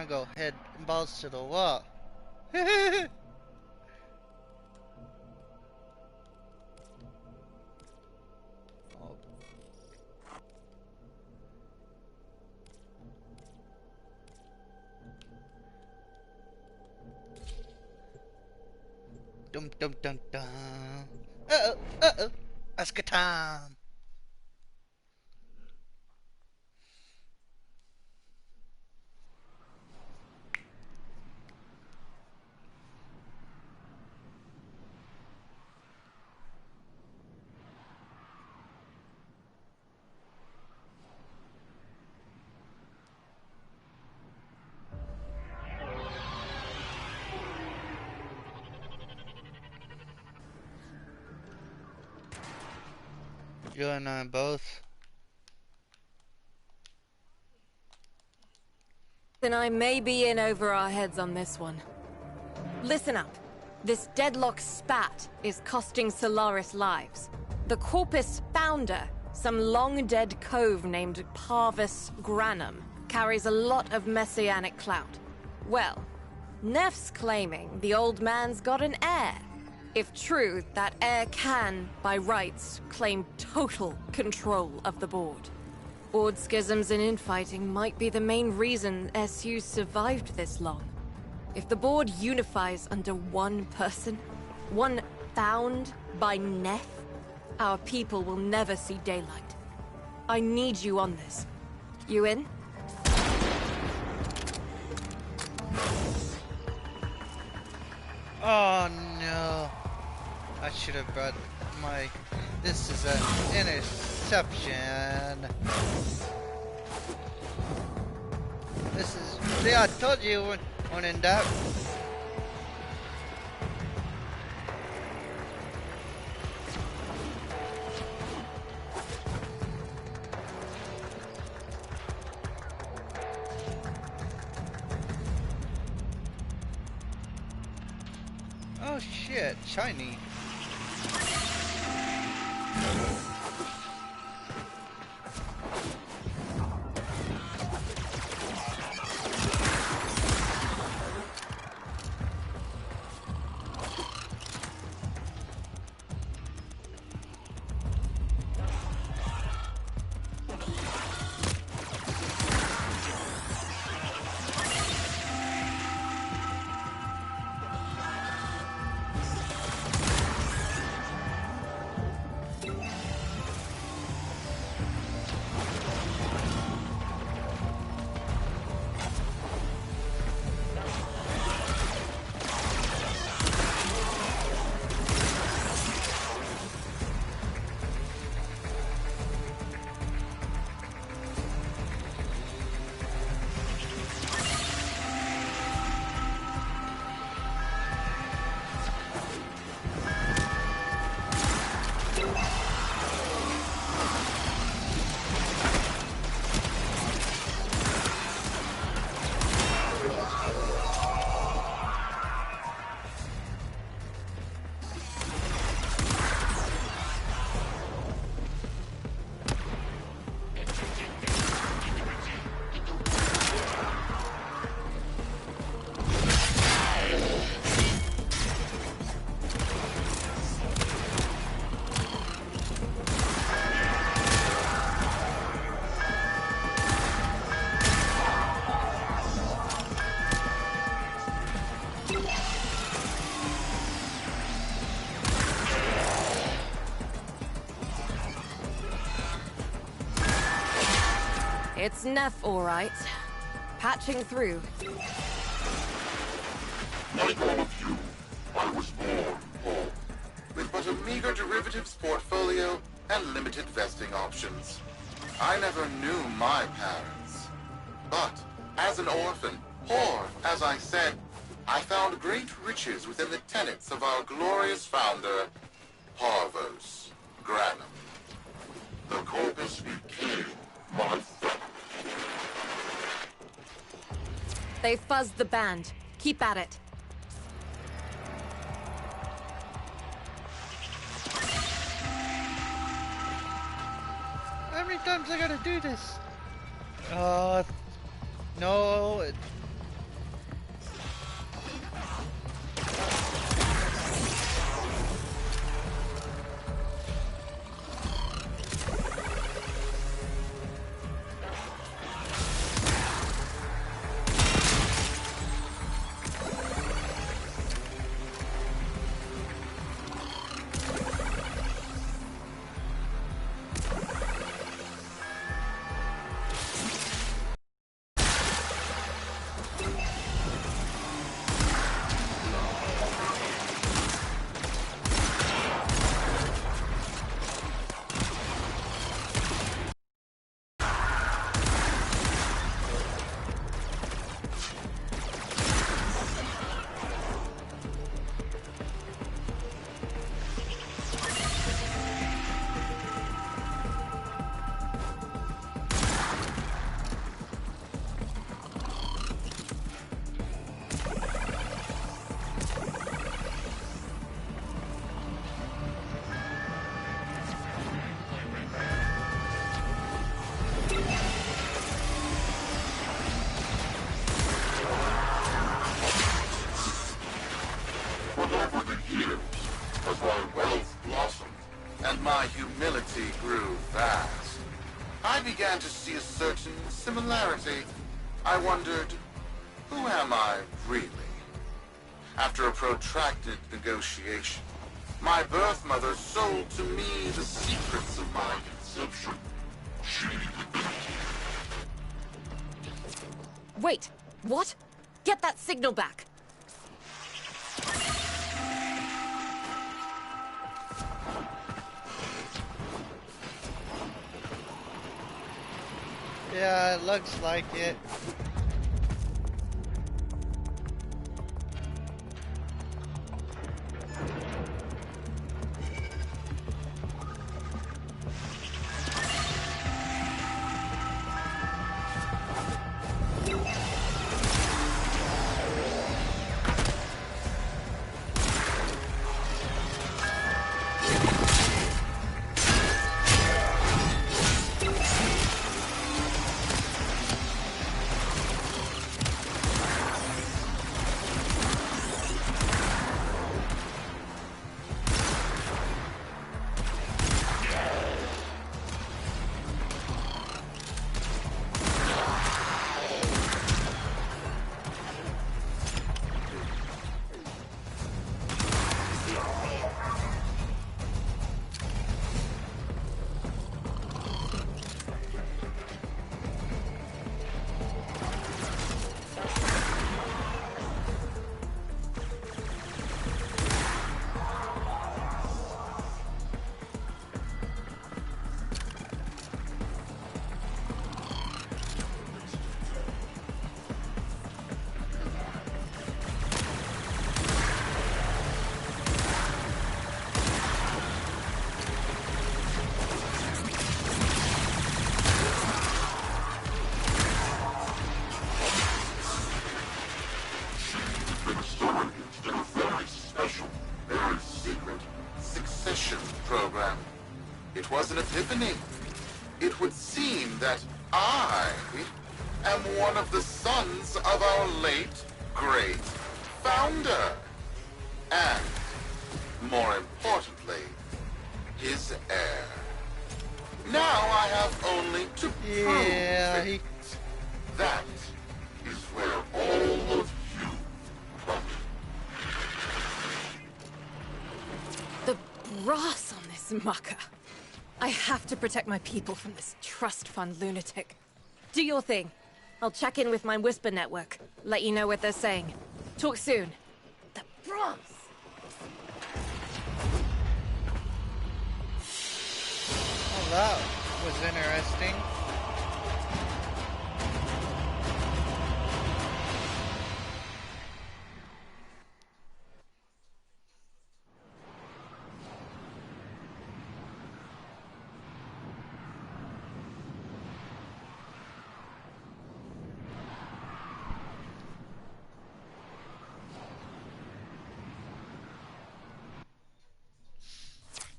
gonna go head and balls to the wall. Oh. Dum dum dum dum. Uh-oh. Askatan. You and I both. Then I may be in over our heads on this one. Listen up. This deadlock spat is costing Solaris lives. The Corpus founder, some long-dead cove named Parvis Granum, carries a lot of messianic clout. Well, Neff's claiming the old man's got an heir. If true, that heir can, by rights, claim total control of the board. Board schisms and infighting might be the main reason SU survived this long. If the board unifies under one person, one found by Neff, our people will never see daylight. I need you on this. You in? Oh no. I should have brought my... This is an interception. This is... See, I told you when in doubt. Oh shit, shiny. It's Neff, all right. Patching through. Like all of you, I was born poor, with but a meager derivatives portfolio and limited vesting options. I never knew my parents. But, as an orphan, poor, as I said, I found great riches within the tenets of our glorious founder, Parvis Granum. The Corpus became my family. They fuzzed the band. Keep at it. How many times I gotta do this? No, began to see a certain similarity. I wondered, who am I really? After a protracted negotiation, my birth mother sold to me the secrets of my conception. Wait, what? Get that signal back! Yeah, it looks like it. It was an epiphany. It would seem that I am one of the sons of our late, great founder. And, more importantly, his heir. Now I have only to prove it. That is where all of you come. The brass on this mucker. I have to protect my people from this trust fund lunatic. Do your thing. I'll check in with my Whisper network. Let you know what they're saying. Talk soon. The brass! Oh, that was interesting.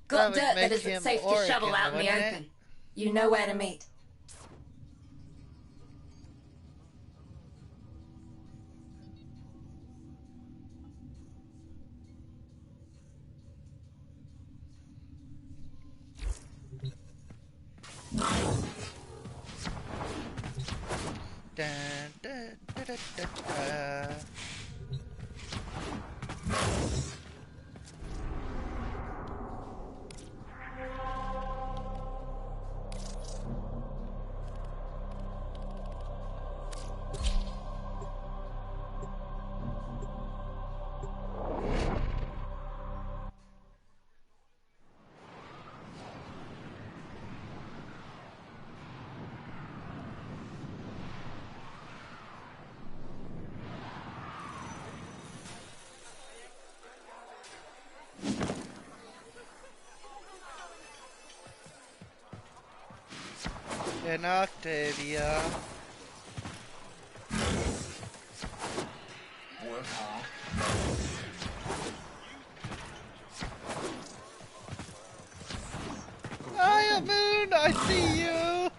Got would dirt that make isn't him safe to Oregon, shovel out in the wouldn't it? open. You know where to meet. Dun, dun, dun, dun, dun, dun. In Octavia. Hiya, Moon! I see you!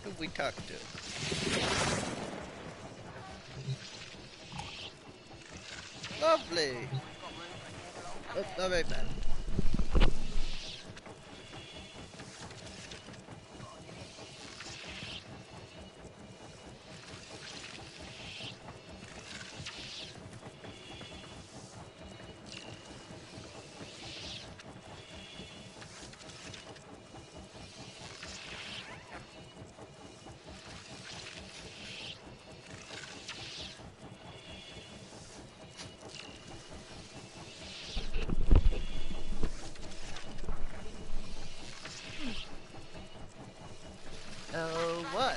Who'd we talk to? Lovely. Oh, not very bad. Oh, what?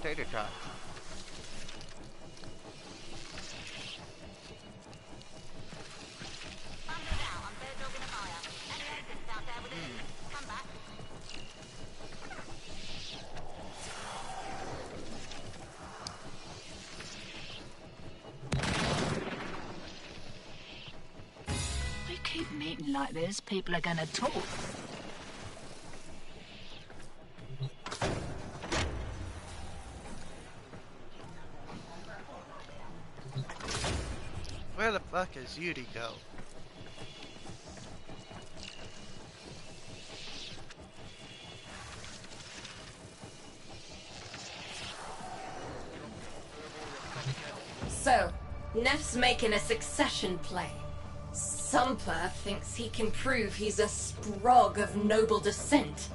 Tater tot. We keep meeting like this, people are gonna talk. Where the fuck is Yudi go? So, Neff's making a succession play. Sumper thinks he can prove he's a sprog of noble descent.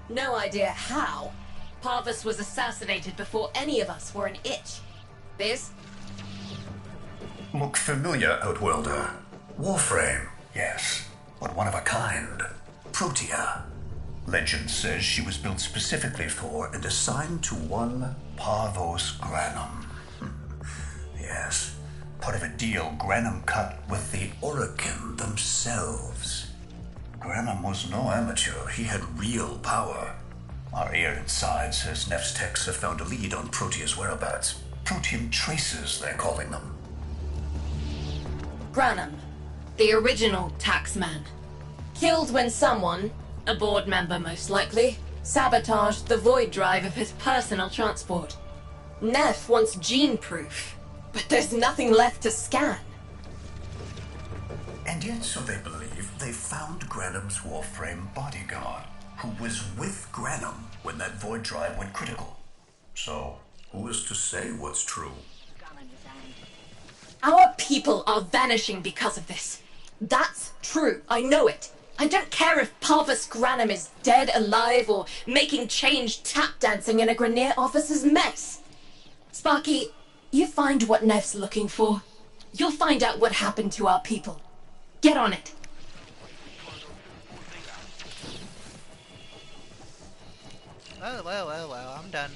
No idea how. Parvus was assassinated before any of us were an itch. Biz? Look familiar, Outworlder. Warframe, yes, but one of a kind. Protea. Legend says she was built specifically for and assigned to one Parvos Granum. Yes, part of a deal Granum cut with the Orokin themselves. Granum was no amateur. He had real power. Our ear inside says Neff's techs have found a lead on Protea's whereabouts. Protean traces, they're calling them. Granum, the original taxman. Killed when someone, a board member most likely, sabotaged the void drive of his personal transport. Neff wants gene proof, but there's nothing left to scan. And yet, so they believe, they found Granum's Warframe bodyguard, who was with Granum when that void drive went critical. So, who is to say what's true? Our people are vanishing because of this. That's true, I know it. I don't care if Parvus Granum is dead, alive, or making change tap dancing in a Grenier officer's mess. Sparky, you find what Neff's looking for. You'll find out what happened to our people. Get on it. Well, I'm done.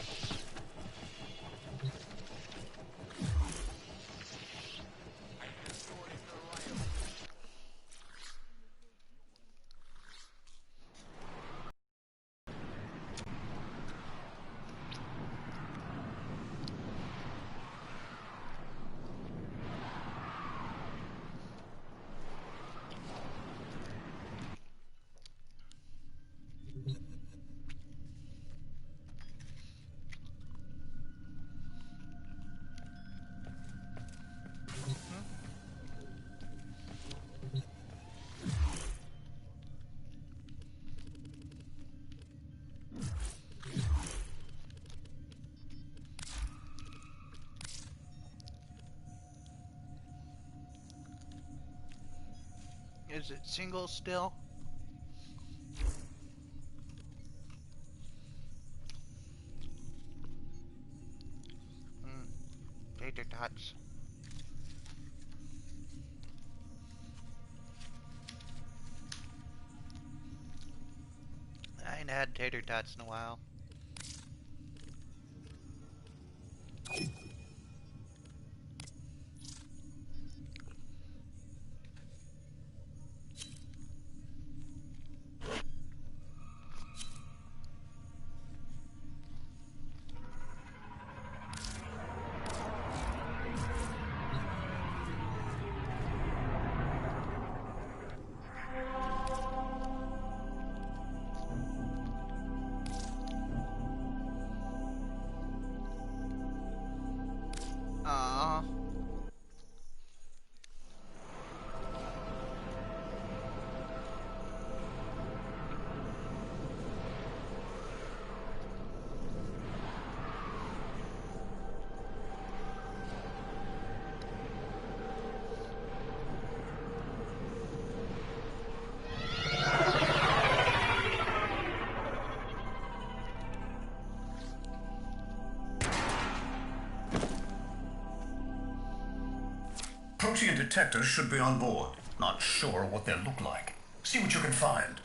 Is it single still? Tater tots. I ain't had tater tots in a while. Protean detectors should be on board. Not sure what they'll look like. See what you can find.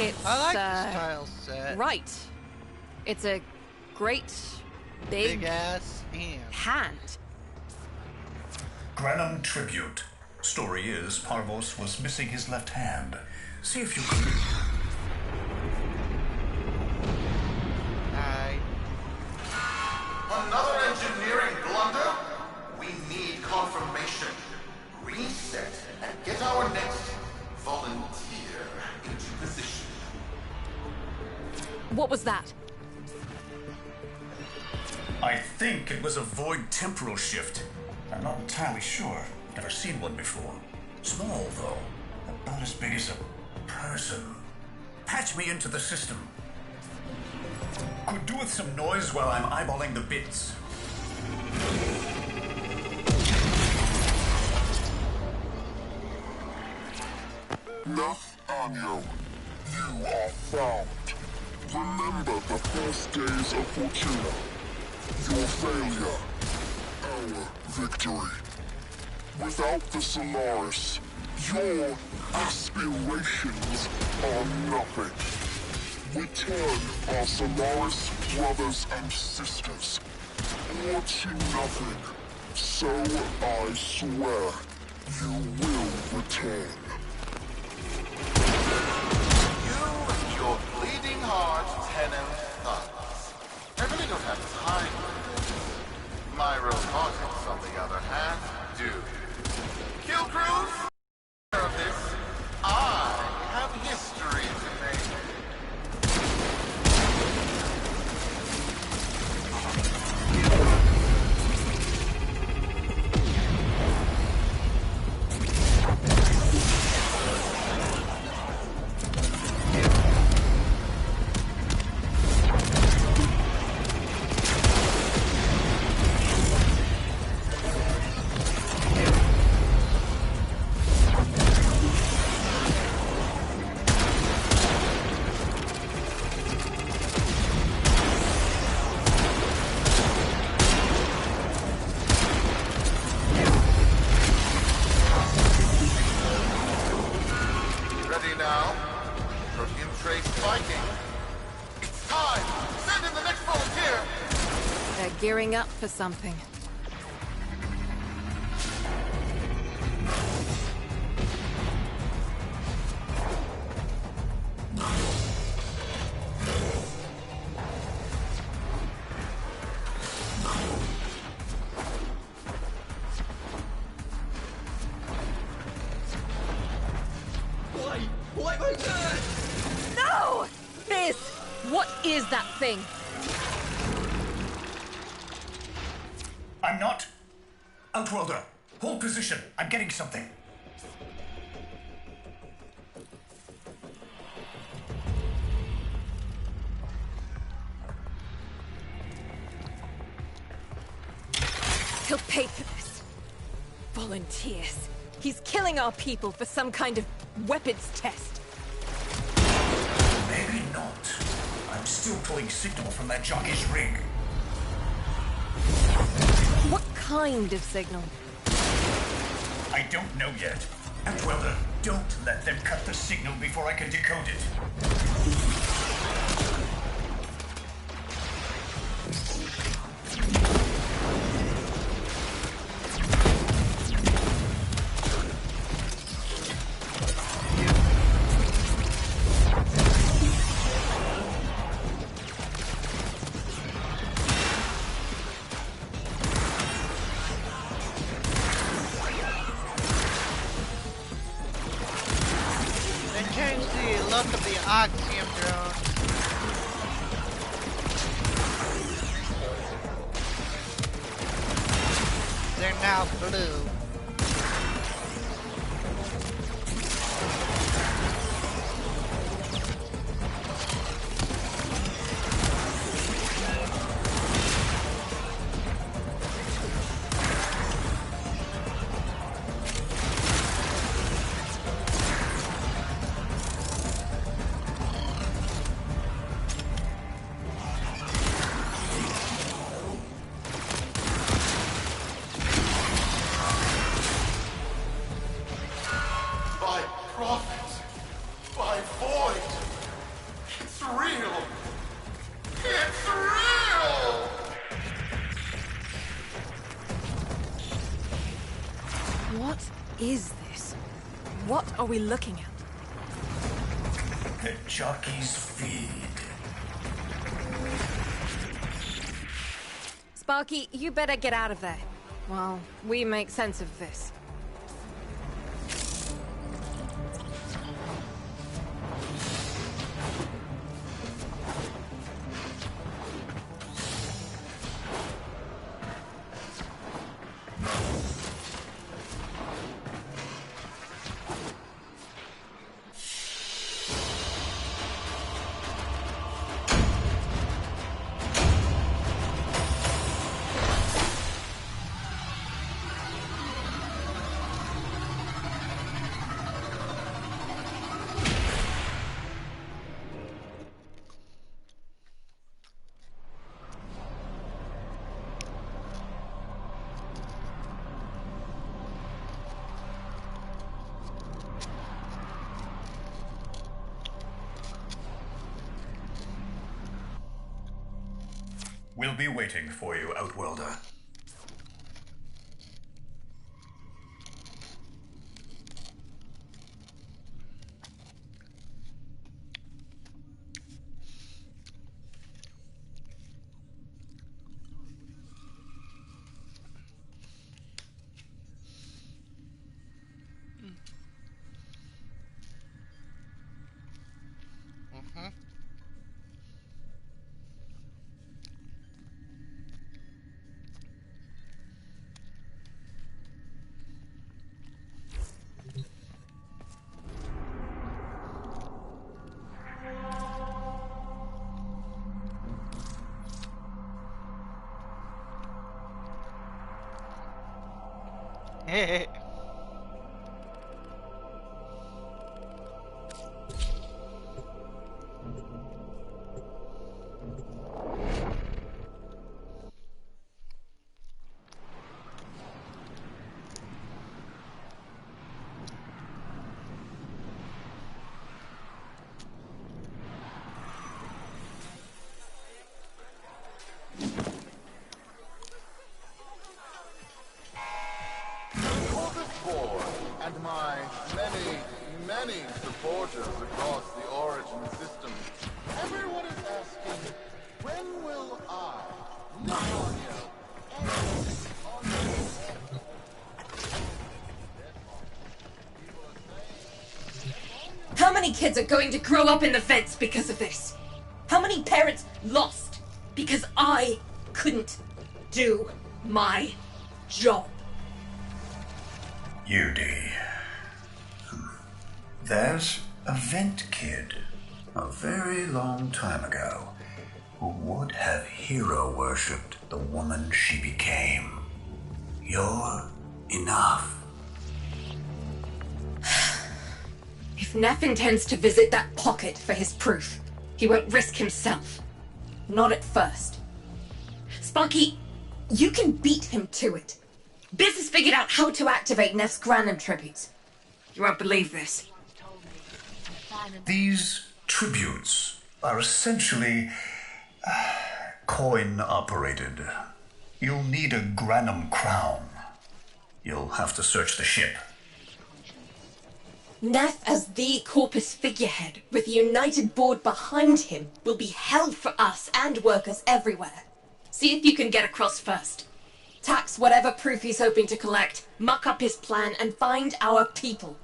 It's, I like this tile set. right. It's a great, big ass hand. hand. Granum Tribute. Story is, Parvos was missing his left hand. See if you can... Another engineering blunder? We need confirmation. Reset and get our next volunteer into position. What was that? I think it was a void temporal shift. I'm not entirely sure. Never seen one before. Small, though. About as big as a person. Patch me into the system. Could do with some noise while I'm eyeballing the bits. Nathaniel, you are found. Remember the first days of Fortuna. Your failure, our victory. Without the Solaris, your aspirations are nothing. Return our Solaris brothers and sisters, or to nothing. So I swear, you will return. You and your bleeding heart, Tenant thugs. I really don't have time for this. My robotics, on the other hand, do. Kill crews? Of this, I have history to make. Gearing up for something. No! Fizz! What is that thing? I'm not. Outworlder, hold position. I'm getting something. He'll pay for this. Volunteers. He's killing our people for some kind of weapons test. Maybe not. I'm still pulling signal from that jockey's rig. What kind of signal? I don't know yet. Outworlder, don't let them cut the signal before I can decode it. Axiom drone. They're now blue. real! It's real! What is this? What are we looking at? The jockey's feed. Sparky, you better get out of there. Well, we make sense of this. We'll be waiting for you, Outworlder. Hey. And my many supporters across the Origin system. Everyone is asking, when will I, Napoleon, How many kids are going to grow up in the vents because of this? How many parents lost because I couldn't do my job? UD. There's a vent kid, a very long time ago, who would have hero-worshipped the woman she became. You're enough. If Neff intends to visit that pocket for his proof, he won't risk himself. Not at first. Sparky, you can beat him to it. Biz has figured out how to activate Neff's Granum tributes. You won't believe this. These tributes are essentially coin-operated. You'll need a Granum crown. You'll have to search the ship. Neff as the Corpus figurehead, with the united board behind him, will be hell for us and workers everywhere. See if you can get across first. Tax whatever proof he's hoping to collect, muck up his plan, and find our people.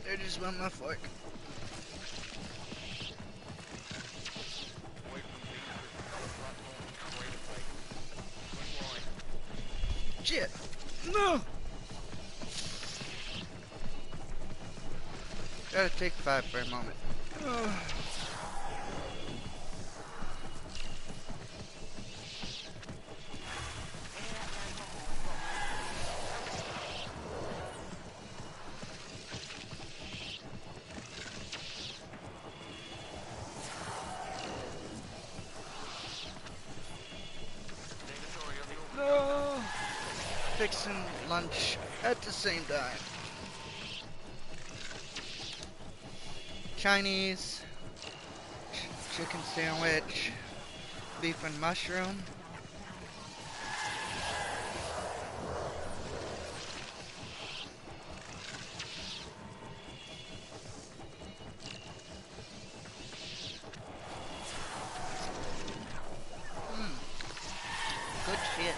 I just want my fork. Shit! No! Gotta take 5 for a moment. No! Fixing lunch at the same time. Chinese, chicken sandwich, beef and mushroom. Good shit.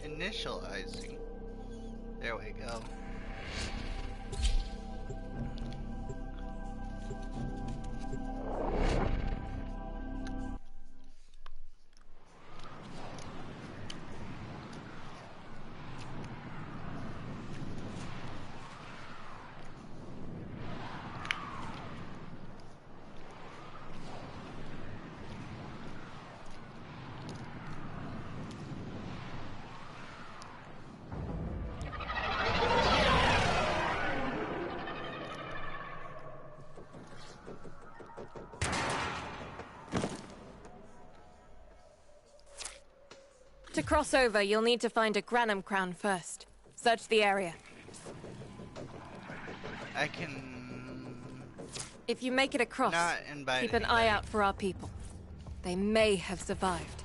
Initializing. There we go. To cross over, you'll need to find a Granum crown first. Search the area. I can If you make it across, not invite keep an eye out for our people. They may have survived.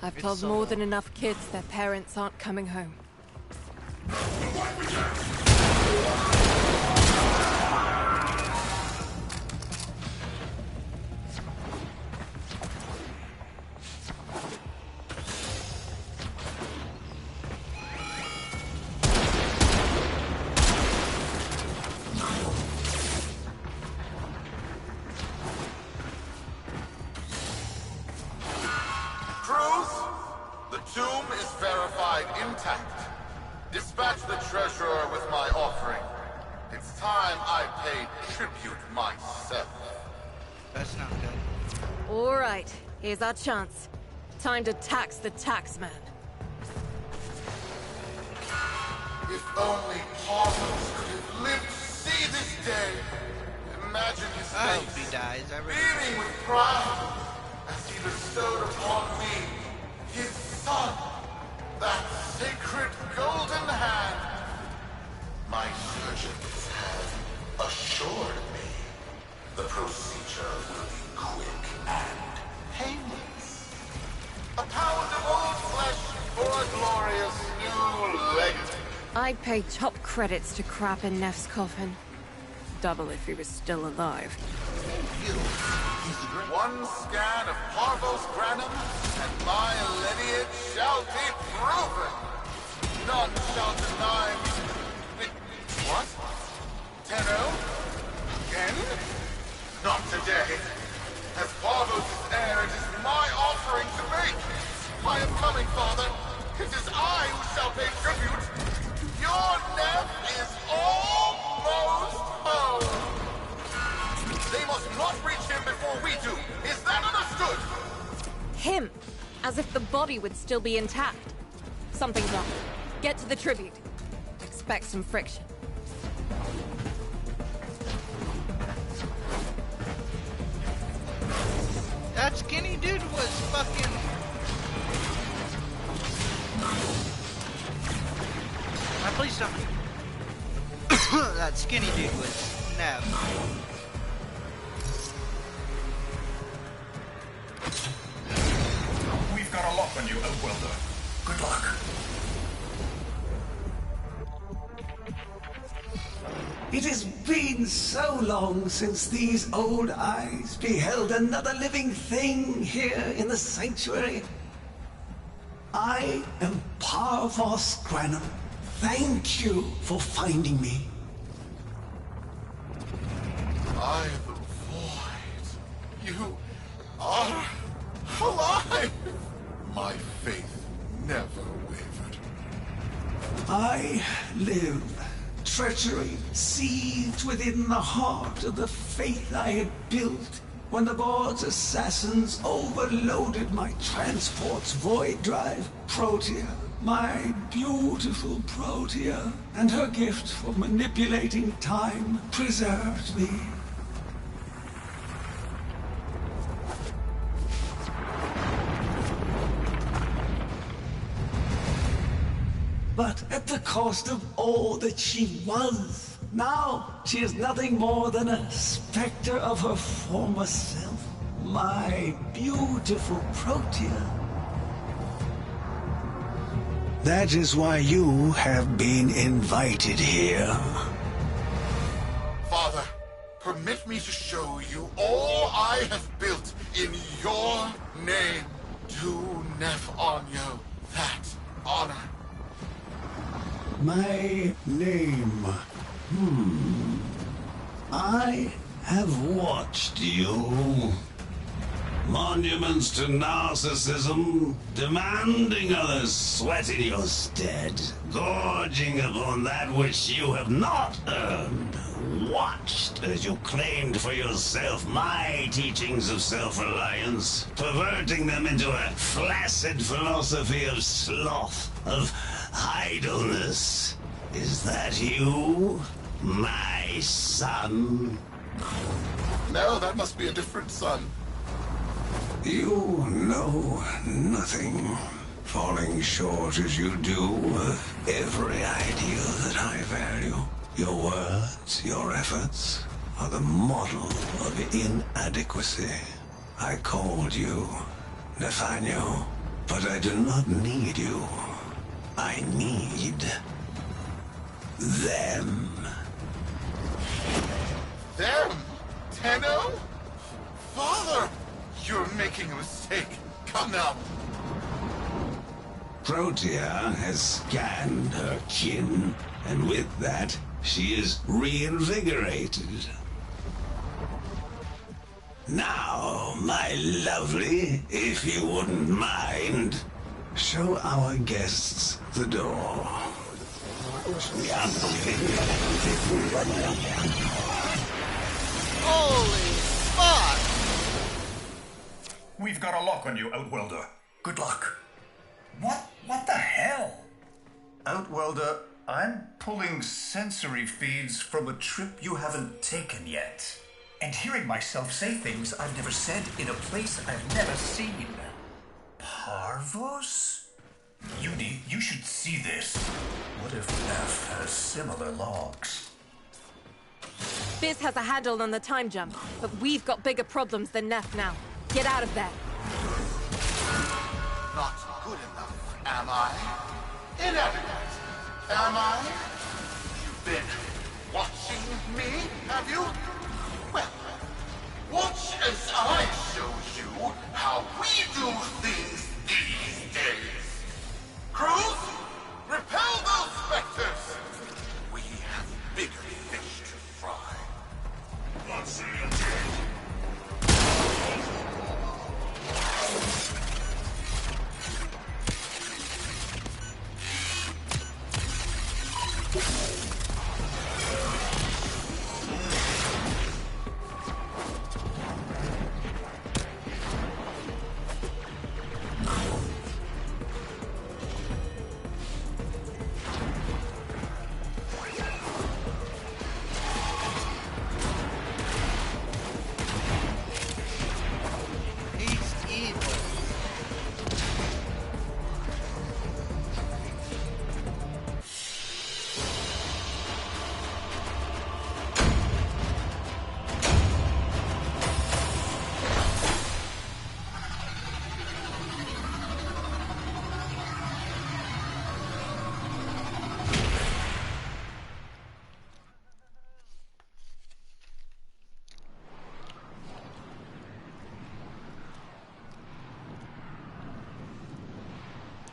I've It's told so more low. than enough kids their parents aren't coming home. Cruz, the tomb is verified intact. Dispatch the treasurer with my offering. It's time I paid tribute myself. That's not good. All right, here's our chance. Time to tax the taxman. If only Paulus could have lived to see this day. Imagine his I hope face, he dies. I really beaming with pride, as he bestowed upon me his son, that sacred golden hand. My surgeons have assured me the procedure will be quick and painless. A pound of old flesh for a glorious new legacy. I'd pay top credits to crap in Neff's coffin. Double if he was still alive. One scan of Parvos Granum, and my lineage shall be proven. None shall deny me. Wait, what? Tenno? Again? Not today. As Parvos' heir, it is my offering to make. I am coming, Father. It is I who shall pay tribute. Your Neff is almost home. They must not reach him before we do. Is that understood? Him! As if the body would still be intact. Something's up. Get to the tribute. Expect some friction. That skinny dude was fucking... Please stop. That skinny dude was Nav. We've got a lock on you, Outwelder. Good luck. It has been so long since these old eyes beheld another living thing here in the sanctuary. I am Parvos Granum. Thank you for finding me. I am the void. You are alive. My faith never wavered. I live. Treachery seethed within the heart of the faith I had built when the board's assassins overloaded my transport's void drive, Protea. My beautiful Protea, and her gift for manipulating time preserved me. But at the cost of all that she was. Now she is nothing more than a specter of her former self. My beautiful Protea. That is why you have been invited here. Father, permit me to show you all I have built in your name. Do Nef-Anyo that honor. My name. I have watched you. Monuments to narcissism, demanding others sweat in your stead, gorging upon that which you have not earned. Watched as you claimed for yourself my teachings of self-reliance, perverting them into a flaccid philosophy of sloth, of idleness. Is that you, my son? No, that must be a different son. You know nothing, falling short as you do of every ideal that I value. Your words, your efforts, are the model of inadequacy. I called you Nathaniel, but I do not need you. I need them. Them? Tenno? Father! You're making a mistake. Come now. Protea has scanned her kin, and with that, she is reinvigorated. Now, my lovely, if you wouldn't mind, show our guests the door. Holy fuck! We've got a lock on you, Outwelder. Good luck. What the hell? Outwelder, I'm pulling sensory feeds from a trip you haven't taken yet. And hearing myself say things I've never said in a place I've never seen. Parvos? Uni, you should see this. What if Neff has similar logs? Biz has a handle on the time jump, but we've got bigger problems than Neff now. Get out of there. Not good enough, am I? Inadequate, am I? You've been watching me, have you? Well, watch as I show you how we do things these days. Crews, repel those specters! We have bigger fish to fry. What's it?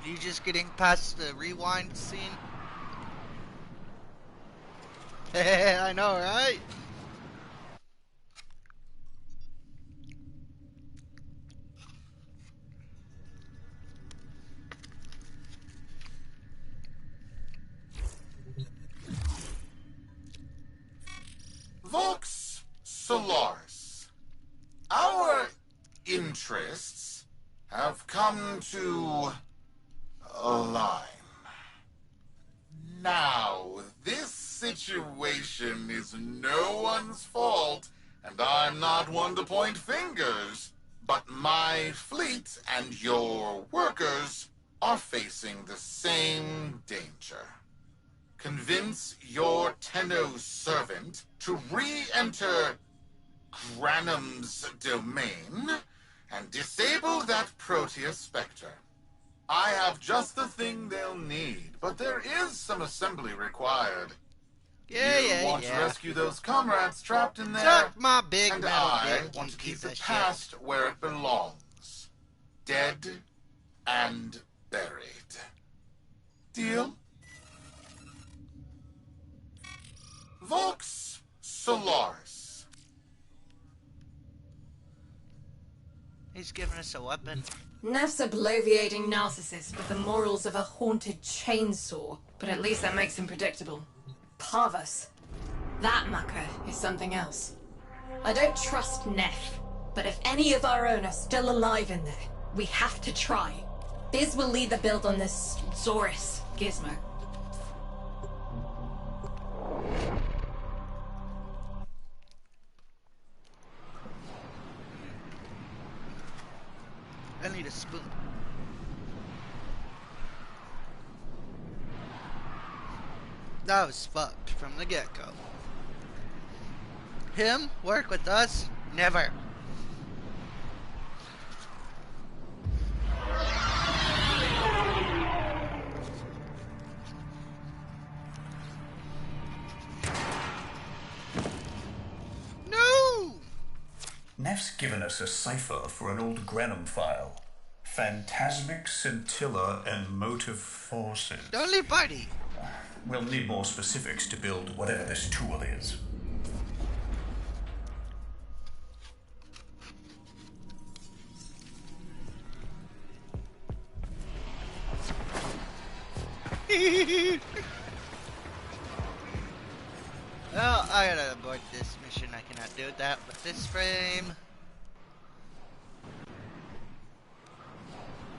You just getting past the rewind scene? I know, right? Vox Solaris. Our interests have come to align. Now, this situation is no one's fault, and I'm not one to point fingers, but my fleet and your workers are facing the same danger. Convince your Tenno servant to re-enter Granum's domain and disable that Proteus Spectre. I have just the thing they'll need, but there is some assembly required. You want to rescue those comrades trapped in there, Suck my big and metal I dick, want you to keep piece the of shit. past where it belongs. Dead and buried. Deal? Vox Solaris. He's giving us a weapon. Neff's a bloviating narcissist with the morals of a haunted chainsaw, but at least that makes him predictable. Parvus. That mucker is something else. I don't trust Neff, but if any of our own are still alive in there, we have to try. Biz will lead the build on this Zorus gizmo. I need a spoon. That was fucked from the get-go. Him work with us? Never. No! Neff's given us a cipher for an old Granum file. Phantasmic scintilla and motive forces. Don't leave party. We'll need more specifics to build whatever this tool is. Well, I gotta abort this mission. I cannot do that with this frame.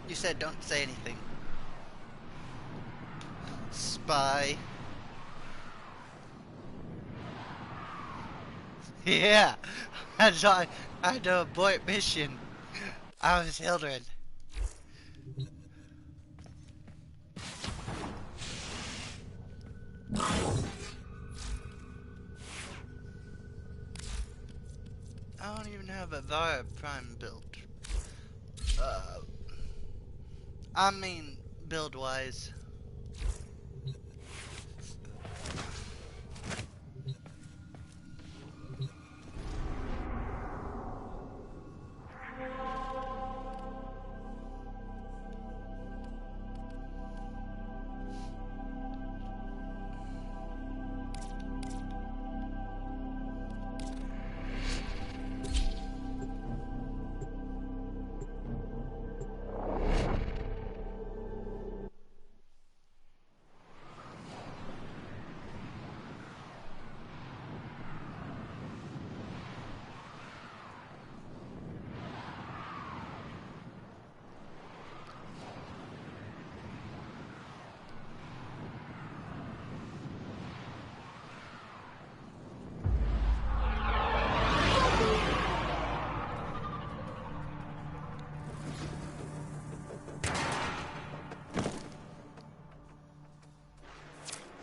You said don't say anything. Spy. Yeah, that's why I had to abort mission. I was Hildred. I don't even have a Vara Prime build. I mean, build-wise.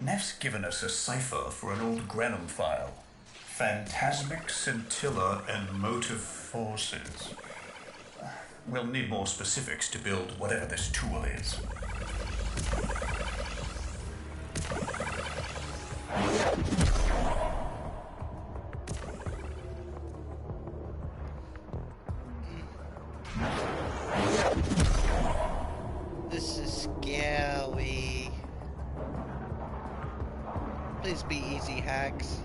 Neff's given us a cipher for an old Granum file. Phantasmic scintilla and motive forces. We'll need more specifics to build whatever this tool is. This is scary. Please be easy hacks.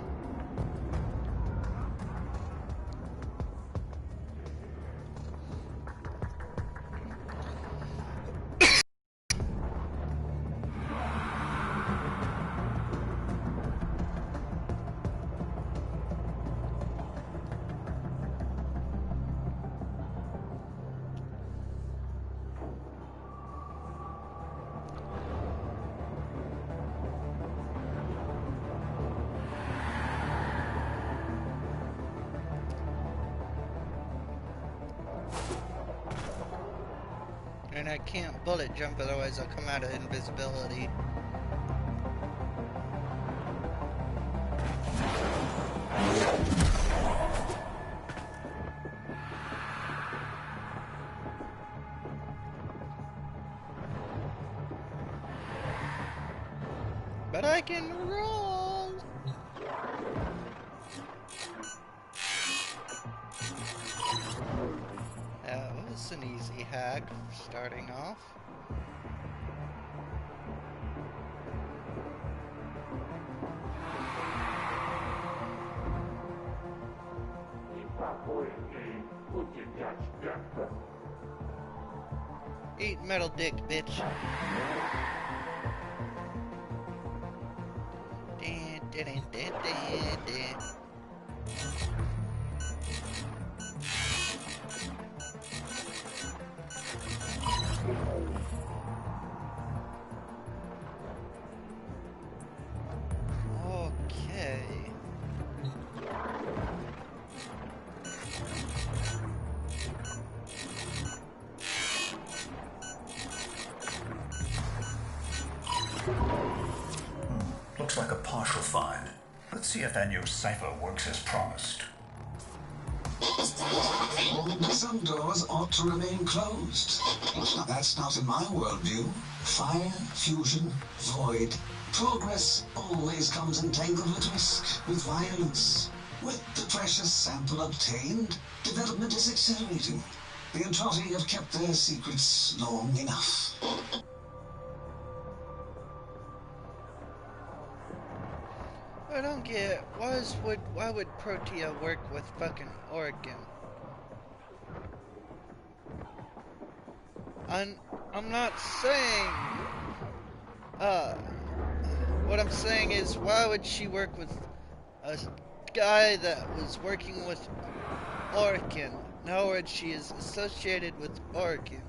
And I can't bullet jump, otherwise I'll come out of invisibility. But I can roll! That was an easy hack, starting off. Eat metal dick, bitch. Dun, dun, dun, dun, dun, dun. Okay. Looks like a partial find. Let's see if that new cipher works as promised. Some doors ought to remain closed. That's not in my worldview. Fire, fusion, void. Progress always comes entangled with risk, with violence. With the precious sample obtained, development is accelerating. The Entrati have kept their secrets long enough. I don't get why would Protea work with fucking Oregon? I'm not saying what I'm saying is, why would she work with a guy that was working with Oregon? In other words, she is associated with Oregon.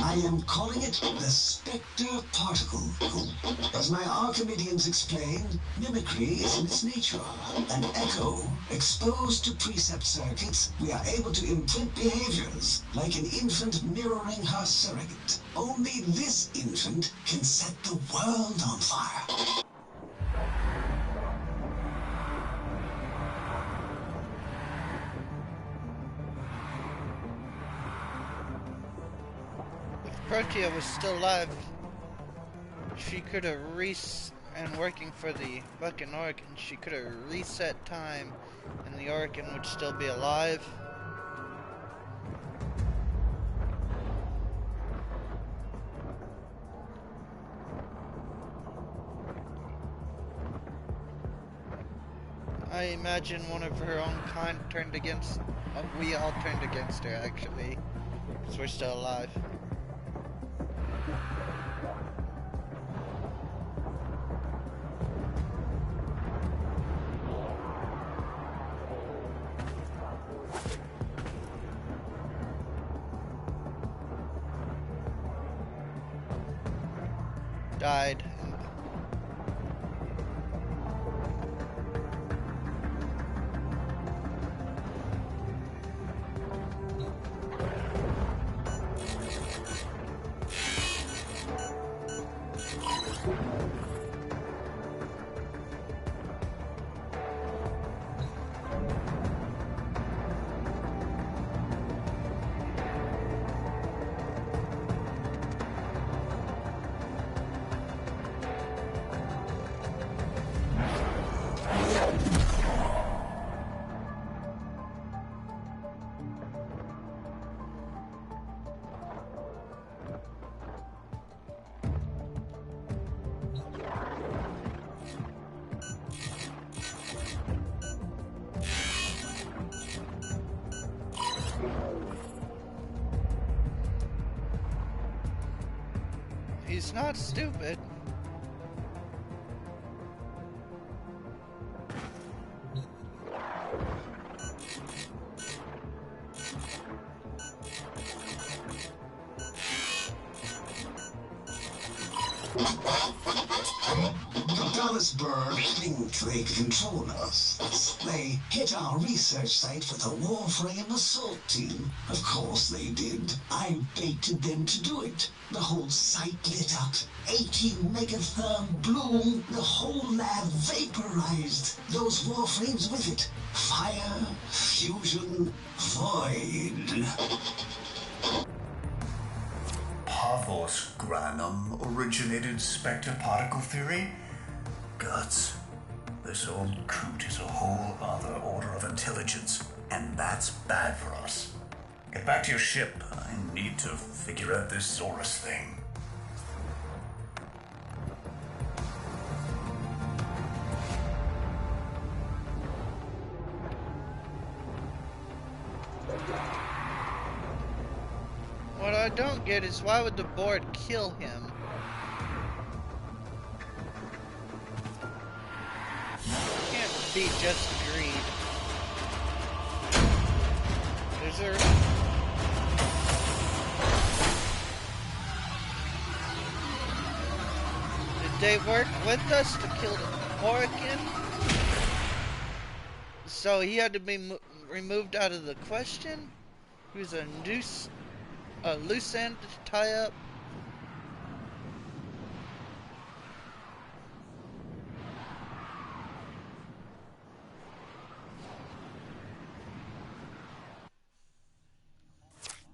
I am calling it the Spectre Particle. As my Archimedeans explained, mimicry is in its nature. An echo exposed to precept circuits, we are able to imprint behaviors like an infant mirroring her surrogate. Only this infant can set the world on fire. Protea was still alive, she could have and working for the fucking Oregon, she could have reset time and the Oregon would still be alive. I imagine one of her own kind turned against We all turned against her, actually, because we're still alive. Died. He's not stupid. The Dallas Bird think they control us. They hit our research site with a Warframe assault team. Of course they did. I baited them to do it. The whole site lit up. 18 megatherm bloom. The whole lab vaporized. Those Warframes with it. Fire, fusion, void. Pavos Granum originated Spectre particle theory? Guts. This old coot is a whole other order of intelligence, and that's bad for us. Get back to your ship. I need to figure out this Zorus thing. What I don't get is why would the board kill him? It can't be just greed. Is there... Did they work with us to kill the Orokin? So he had to be removed out of the question? He was a loose end to tie up.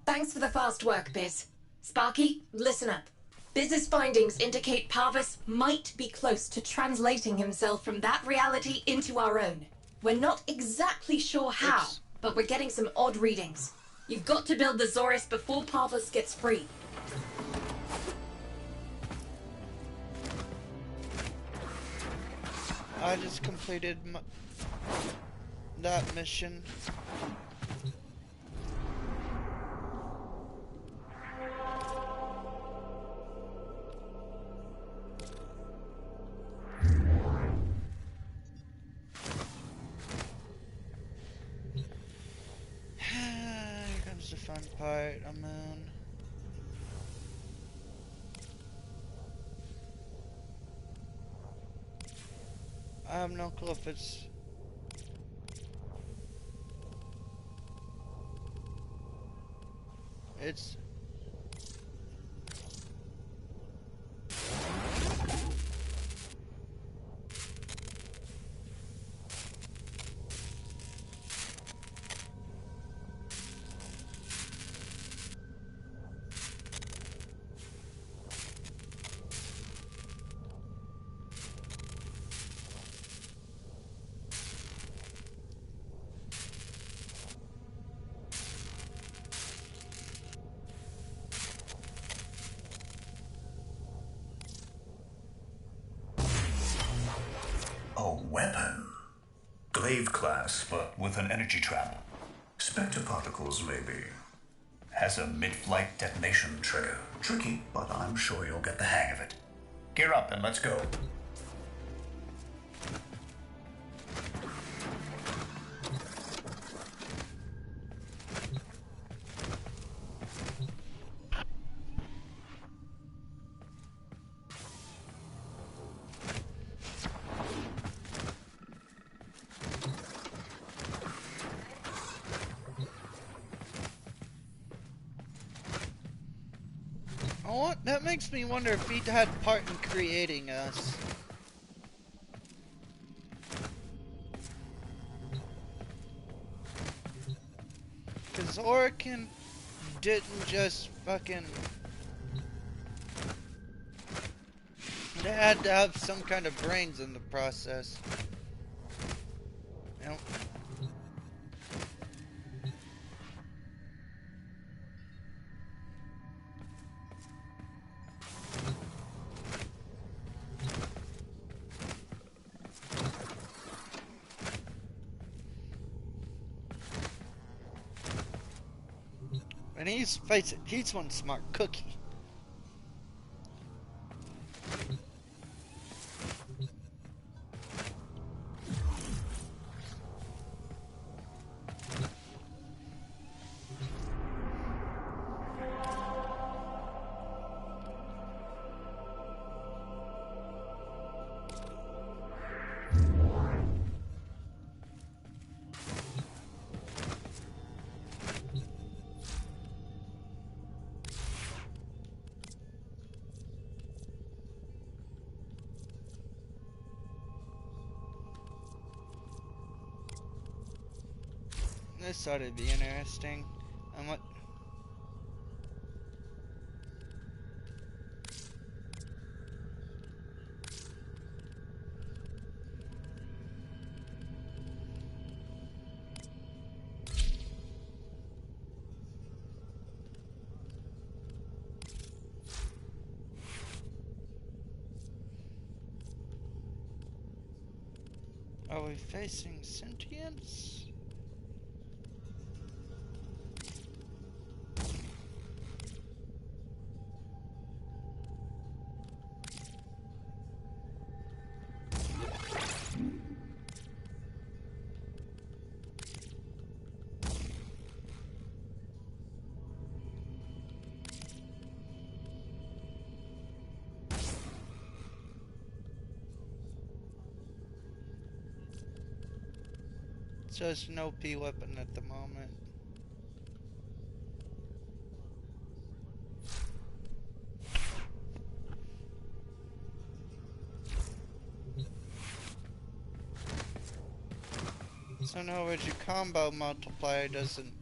Thanks for the fast work, Biz. Sparky, listen up. Biz's findings indicate Parvus might be close to translating himself from that reality into our own. We're not exactly sure how, but we're getting some odd readings. You've got to build the Zorus before Parvus gets free. I just completed that mission. Here comes the fun part, a moon. I have no clue if it's... It's... A weapon. Glaive class, but with an energy trap. Spectre particles, maybe. Has a mid-flight detonation trigger. Tricky, but I'm sure you'll get the hang of it. Gear up and let's go. That makes me wonder if he had part in creating us. Because Orokin didn't just fucking... They had to have some kind of brains in the process. You know? And face it, he's one smart cookie. This ought to be interesting. What? Are we facing sentience? Just no P weapon at the moment. So in other words, your combo multiplier doesn't...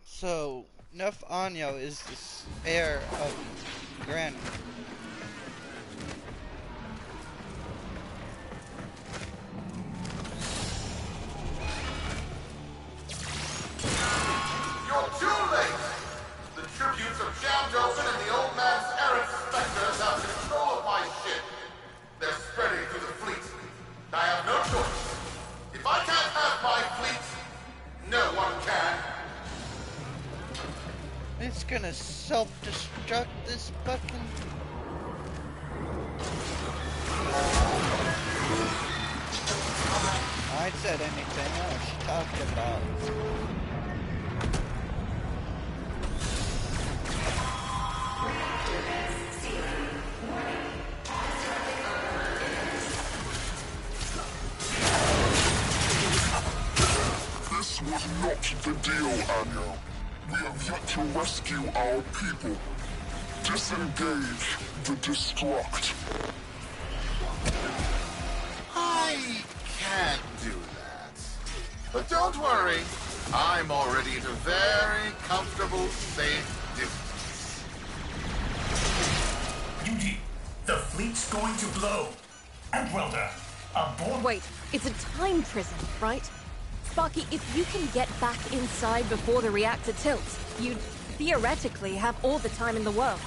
So, Nef Anyo is the heir of Granny. You're too late! The tributes of Jamdofen and the old man's errant specters have control of my ship. They're spreading through the fleet. I have no choice. If I can't have my fleet, no one can. It's gonna self-destruct this fucking... I said anything. I was talked about. This was not the deal, Anyo. We have yet to rescue our people. Disengage the destruct. I can't do that. But don't worry, I'm already at a very comfortable, safe distance. Beauty, the fleet's going to blow. And Welder, aboard. Wait, it's a time prison, right? Sparky, if you can get back inside before the reactor tilts, you'd theoretically have all the time in the world.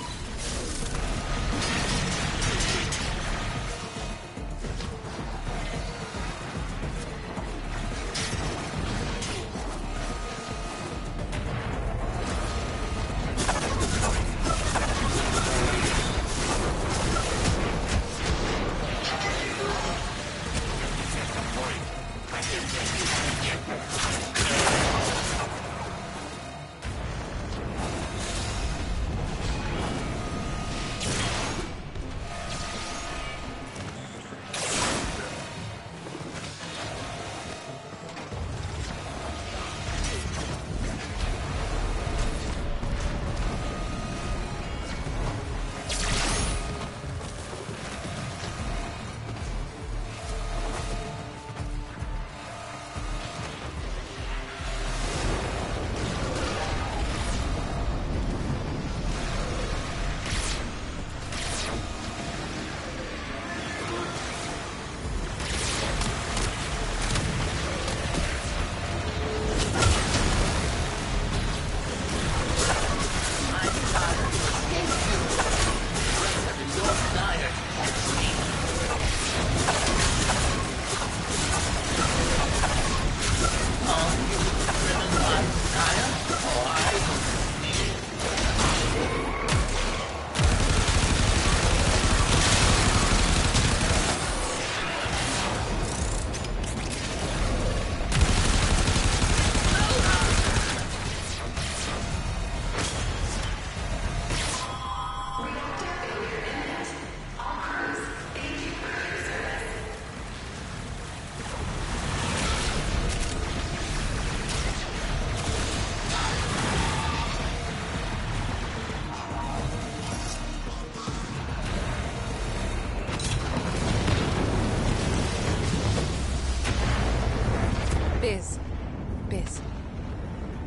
Biz.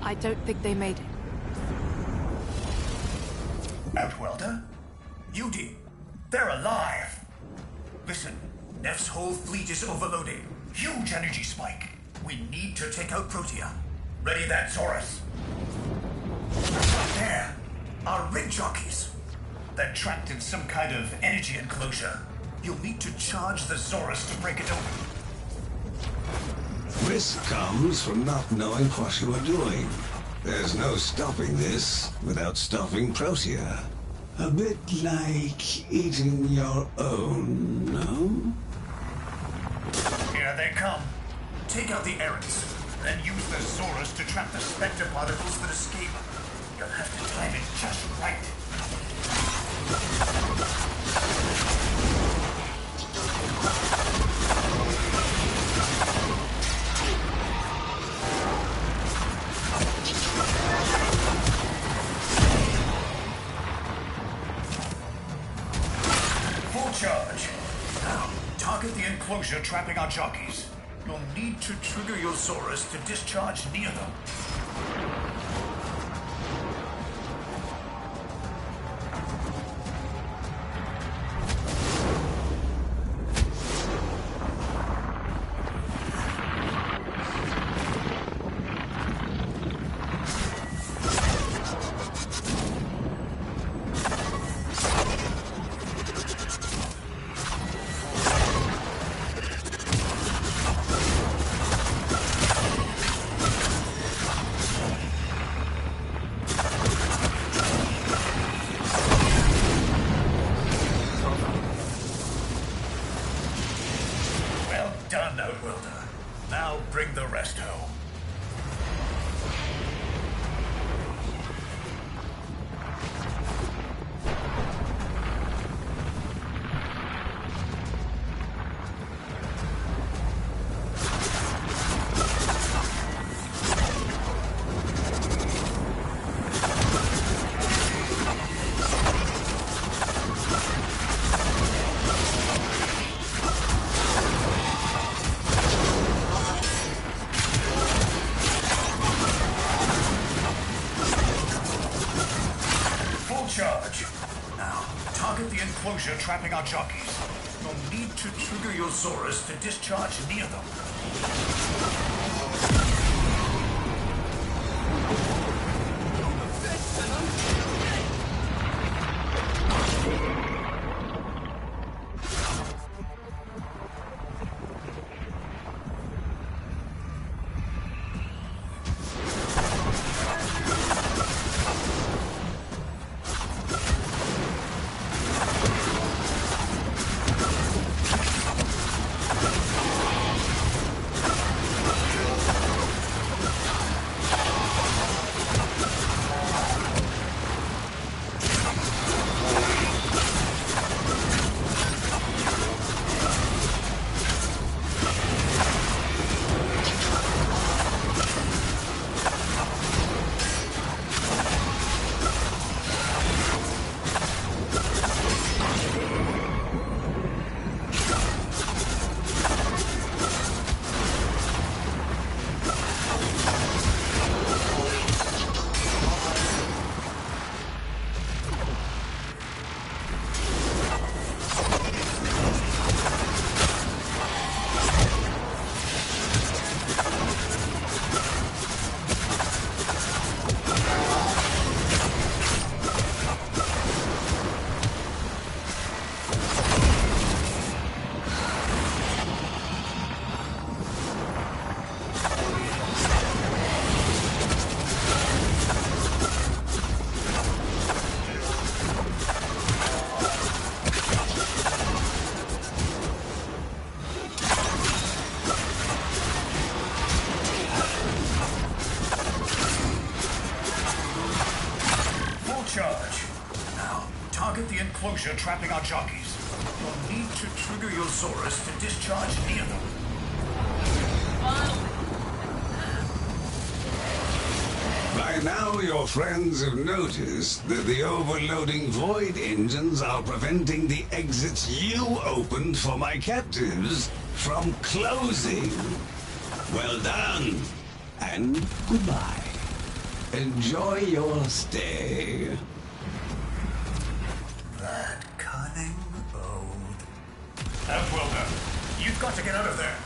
I don't think they made it. Outwelder? Yudi, they're alive. Listen, Neff's whole fleet is overloading. Huge energy spike. We need to take out Protea. Ready that, Zorus. There, our rig jockeys. They're trapped in some kind of energy enclosure. You'll need to charge the Zorus to break it open. Risk comes from not knowing what you are doing. There's no stopping this without stopping Protea. A bit like eating your own, no? Here they come. Take out the errants, then use the Zorus to trap the Spectre particles that escape. You'll have to time it just right. Full charge. Now, target the enclosure trapping our jockeys. You'll need to trigger your Zorus to discharge near them. Now bring the rest home. Charge. Now, target the enclosure trapping our jockeys. You'll need to trigger your Zorus to discharge near them. Charge. Now, target the enclosure trapping our jockeys. You'll need to trigger your Zorus to discharge near them. By now, your friends have noticed that the overloading void engines are preventing the exits you opened for my captives from closing. Well done, and goodbye. Enjoy your stay. That cunning old. That's well done. You've got to get out of there.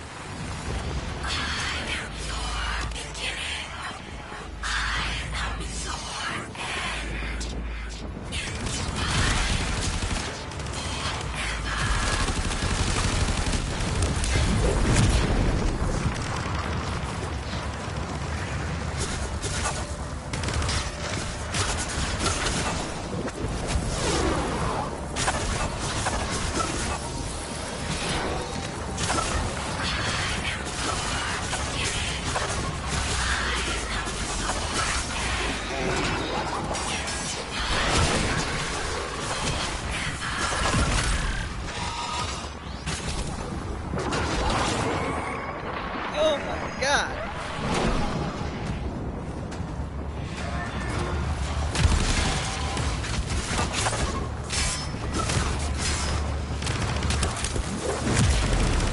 Oh my god.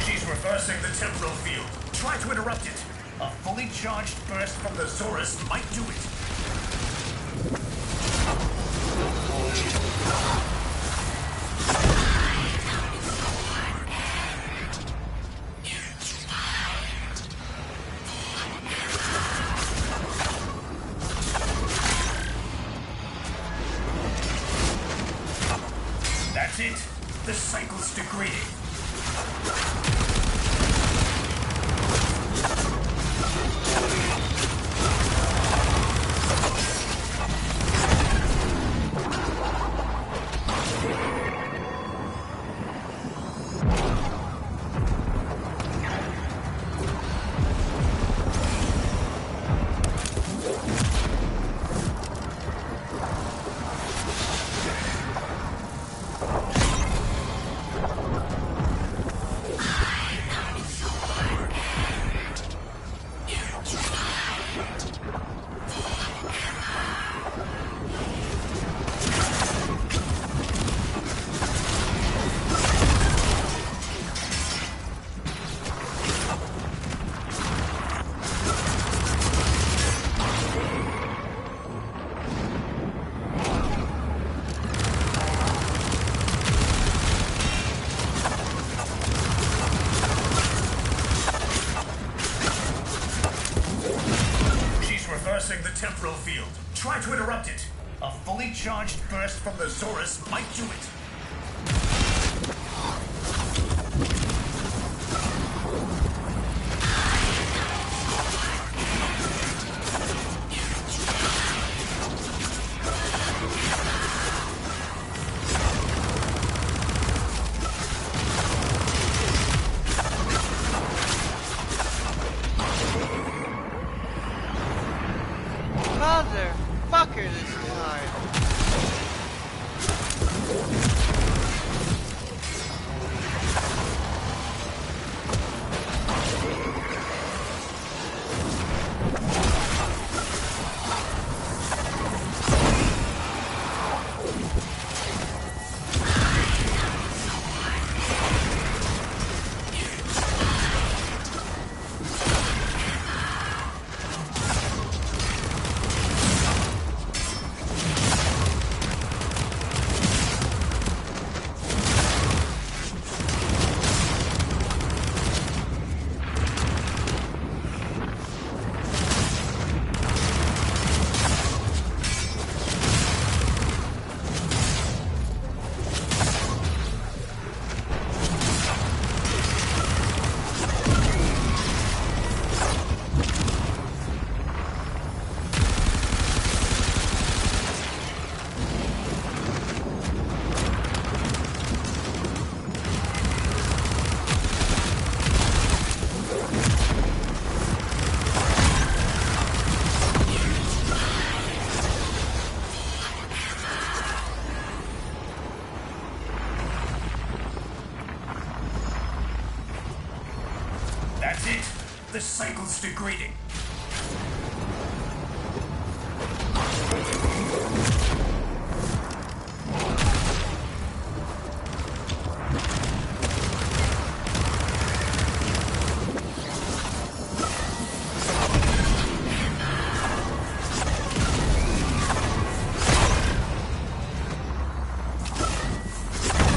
She's reversing the temporal field. Try to interrupt it. A fully charged burst from the Zorus might do it. That's it. The cycle's degrading. reversing the temporal field. Try to interrupt it. A fully charged burst from the Zorus might do it. Motherfucker, this is hard. That's it. The cycle's degrading.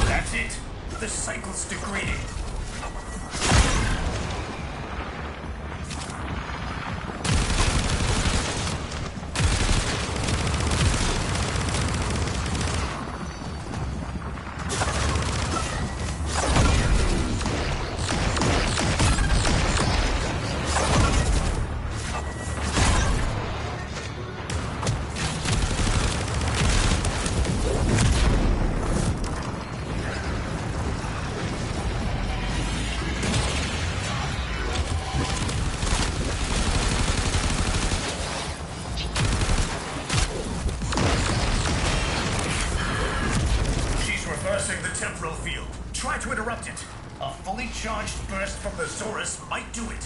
That's it. The cycle's degrading. Reversing the temporal field. Try to interrupt it. A fully charged burst from the Zorus might do it.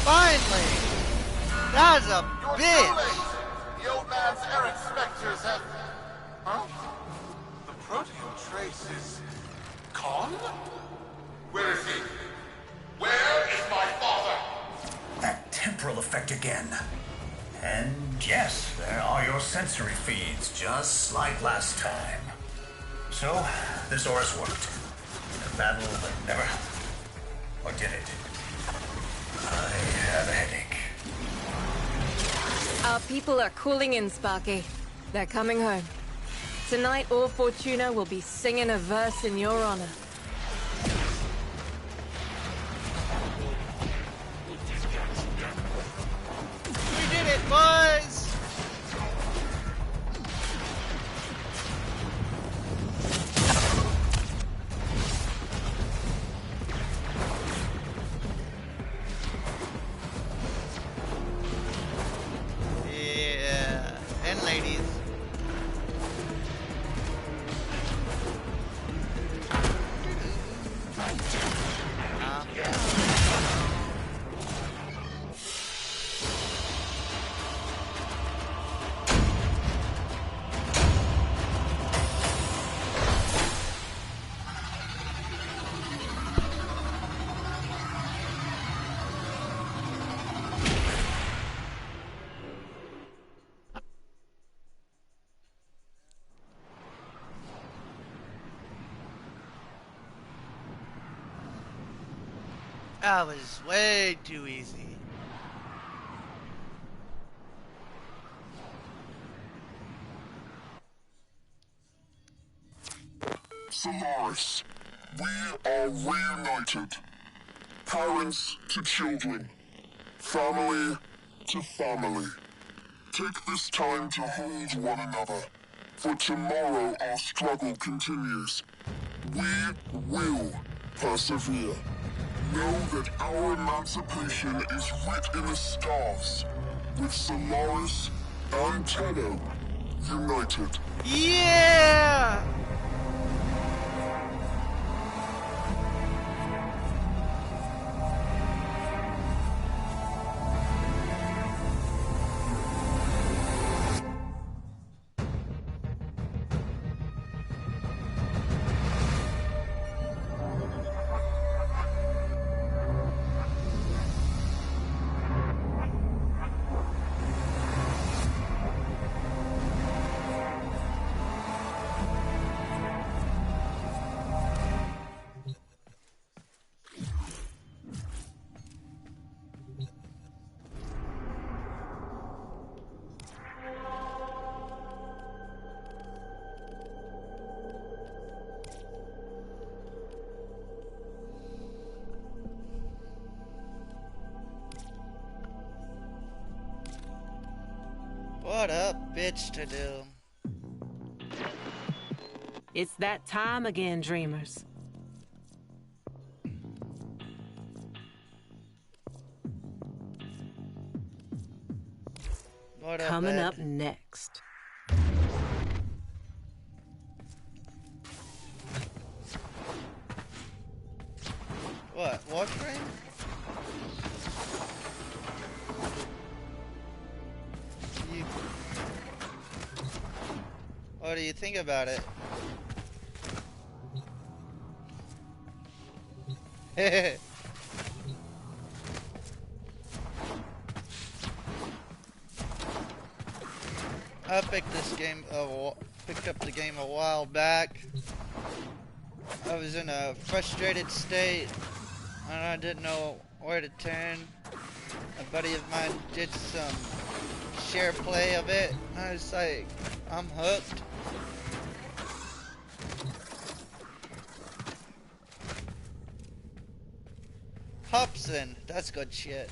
Finally! That was a bitch! The old man's errant specters have... Huh? The protean trace is... gone? Where is he? Where is my father? That temporal effect again. And yes, there are your sensory feeds, just like last time. So, the Zorus worked. The battle never happened. Or did it? I have a headache. Our people are cooling in, Sparky. They're coming home. Tonight, all Fortuna will be singing a verse in your honor. We did it, boys! Yeah, and ladies. That was way too easy. Solaris, we are reunited. Parents to children. Family to family. Take this time to hold one another. For tomorrow our struggle continues. We will persevere. Know that our emancipation is writ in the stars, with Solaris and Tenno united. Yeah! What a bitch to do. It's that time again, dreamers. What a Coming bed. up next. What, Warframe? What do you think about it? I picked up the game a while back. I was in a frustrated state and I didn't know where to turn. A buddy of mine did some share play of it. I was like, I'm hooked. Hobson, that's good shit.